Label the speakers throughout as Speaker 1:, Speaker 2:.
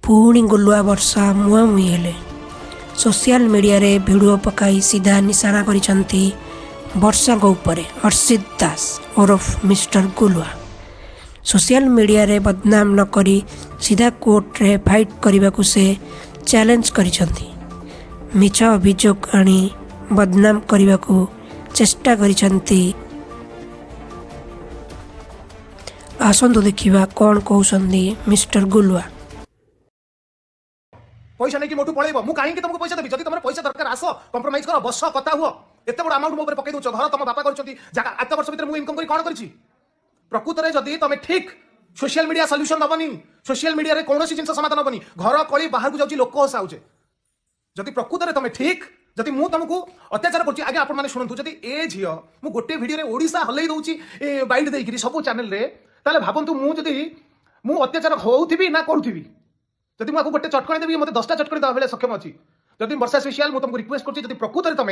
Speaker 1: पुणी गुलुआ वर्षा मुहांमुही हेले social media रे वीडियो पकाई सीधा निशाना करिसंती वर्षा उपरे हर्षित दास ओरफ मिस्टर गुलुआ सोशल मीडिया रे बदनाम न करी सीधा कोर्ट रे फाइट करने को से चैलेंज करिसंती मिछ अभियोग आनी बदनाम करने को चेष्टा करिसंती। आसंतु देखिबा कौन कहउसंदी मिस्टर गुलुआ।
Speaker 2: पैसा नहीं मोटू पड़ेब मु कहीं तुमको पैसा देवी जब तुम पैसा दरकार आस कंप्रोमाइज कर बस कथा हुआ एत बड़ अमाउंट मो पकई दौ घर तुम बापा कर 8 वर्ष भर एनकम कर कौन कर प्रकृत में जदि तुम ठीक सोशल मीडिया सल्यूशन दबनी सोशल मीडिया रे कौन जिन समाधान हबनी घर कली बाहर को जाऊँ लोक हसाऊे जदि प्रकृत में तुम ठीक जदि मु तुमको अत्याचार कर आगे आप शुणु जदि ए झी मु गोटे भिडियो ओडिशा हल्ई दूसरी बाइट देकर सब चैनल रे ताले भावतु मु अत्याचार होउथिबी ना करूथिबी जदि मुझे गोटे चटकणी देवी मतलब 10टा चटकणी देवा सक्षम अच्छी जदि वर्षा स्पेशल मुझे तुमको रिक्वेस्ट कर प्रकृत में तुम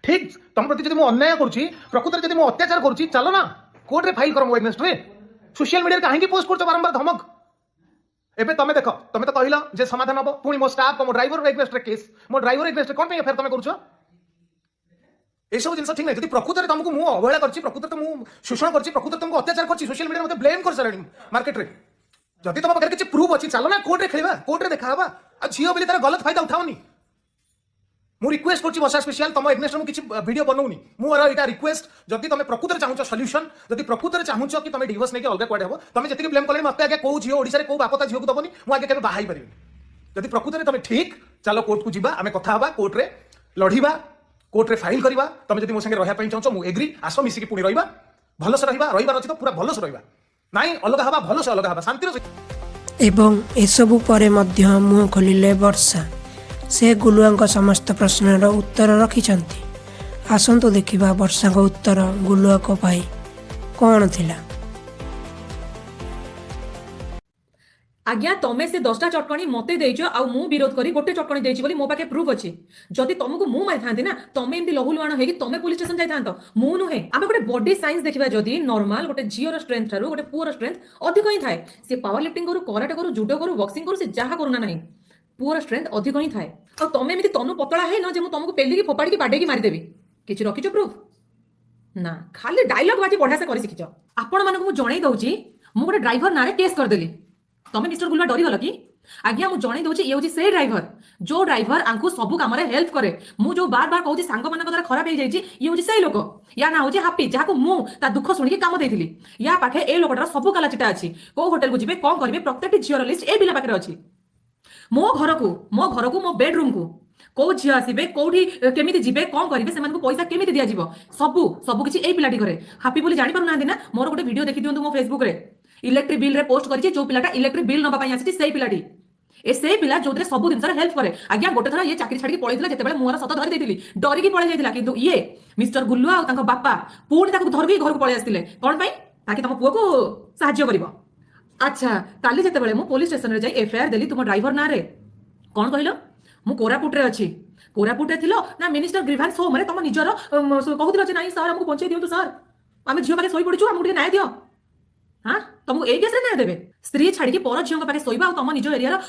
Speaker 2: ठीक तुम प्रति जब अन्याय करुँची प्रकृत में जब अत्याचार करुँची चलो ना कोर्ट रे फाइल कर मो एगेंस्ट रे सोशल मीडिया कहीं पोस्ट कर बारंबार धमक एबे तुम देख तुम तो कहल जे समाधान हम पुणी मो स्टाफ मो ड्राइवर एगेंस्ट रे केस मो ड्राइवर एगेंस्ट कौन एफआईआर तुम करुछ ये सब जिन ठीक नहीं जब प्रकृत में तुमको मुझे अवहेला कर प्रकृत तो मुझे शोषण कर प्रकृत तुमको अत्याचार कर सोशल मीडिया मतलब ब्लेम कर सारे मार्केट रे जदि तुम पाखे किसी प्रूफ अच्छी चलो ना कोर्ट रे खेलवा कोर्ट रे देखा आ झील बोली तार गलत फायदा उठाओनी मु रिक्वेस्ट करछि वर्षा स्पेशल तुम एग्नेस्ट मु किसी वीडियो बनौनी मोर एटा रिक्वेस्ट जदि तुम प्रकृत रे चाहूछ सॉल्यूशन जदि प्रकृत रे चाहूछ कि तुम डिवोर्स नहीं अलग कुआडे हो तुम जति ब्लेम कले मते आगे को झील ओडिसा रे को बापता झील को दबनी मु आगे केबे बाहाई परिबे जदि प्रकृत रे तुम ठीक चलो कोर्ट को जीवा आमे कथा हबा कोर्ट रे लढिबा कोर्ट रे फाइल करबा तुम जदि मो संगे रहया पई चाहूछ मु एग्री आसो मिसिकी पुणी रहिबा भलो से रहिबा अछि तो पूरा भलो से रहिबा नाई अलग हवा भलो से अलग हवा शांति
Speaker 1: एवं एसबु परे मध्य मुह खोलिले वर्षा से गुलुआ समस्त प्रश्नर उत्तर रखिछंती। आसंतु देखिबा वर्षा उत्तर गुलुआ को पाई कौन थिला।
Speaker 3: आज्ञा तमें से 10टा चटकणी मते देइछ आ मु विरोध करी गोटे चटकणी देइछ बोली मो पाके प्रूफ अछि जदि तुमको मु मारि थांती ना तमें एमती लहुलुआण हेकी तमें पुलिस स्टेशन जाई थांतो मु नुहे आमे गोटे बॉडी साइंस देखिबा जदि नॉर्मल गोटे झियर स्ट्रेंथ थारु गोटे पुअर स्ट्रेंथ अधिक ही थाए से पावर लिफ्टिंग करू कराटे करू जुडो करू बॉक्सिंग करू से जहा करू ना नहीं पुअर स्ट्रेंथ अधिक ही थाए आ तमें एमती तनु पतला है ना जे मु तुमको पेली की फोपाडी की बाडे की मारि देबी किछि रखिछ प्रूफ ना खाली डायलॉग बाजी बढ़िया से करि सिखिछ आपण मानको मु जणै दउची मु गोटे ड्राइवर नारे केस कर देली तमें मिस्टर गुलुआ डरी गल कि आज्ञा मु जणै दउची ये होची से ड्राइवर जो ड्राइवर आंकु सब काम रे हेल्प करे मु जो बार बार कहूची सांग मानक द्वारा खराब हो जाईची ये होची से लोक या ना होची हैप्पी जाको मु ता दुख सुनि के काम देथिली या पाखे ए लोकटार सब काला चिटा अछि को होटल को जिबे कोन करबे प्रत्येक झियर लिस्ट ए बिला पाखे अछि मो घर को मो बेडरूम को को झिय आसीबे कोठी केमिति जिबे कोन करिवे सेमान को पैसा केमिति दिया जिवो सब किछि ए पिलाटी करे हैप्पी बोली जानि पारु नांदी ना मोर गोटे वीडियो देखि दियंतु मो फेसबुक रे इलेक्ट्रिक बिल रे पोस्ट करिछि जो पिलाटा इलेक्ट्रिक बिल नबा पई आछि सेई पिलाटी ए सेई पिला जोदरे सब दिन सारा हेल्प करे आज्ञा गोटे थरा ये चाकरी छाडी पळैतिला जेते बेले मोरा सत धरि देतिली डरी की पळै जायतिला किंतु ये मिस्टर गुल्लुआ तांको बापा पूर्ण ताको धरबी घर को पळै आस्तिले कोन पई ताकि तम पुओ को सहाय्य करिवो अच्छा काली जेते बेले मु पुलिस स्टेशन रे जाई एफआईआर देली तुम ड्राइवर ना रे कोन कहिलो मु कोरापुट रे अछि कोरापुट रे थिलो ना मिनिस्टर ग्रीवांस होम रे तम निजर कहूतिलो जे नाही सर हमको पहुंचाई दियंतु सर आमे झियो पाके सोई पड़िछु हमको न्याय दियो हाँ तुमको एक केस न्याय देवे स्त्री छाड़ी पर झील पाखे शोवा तुम निज एरिया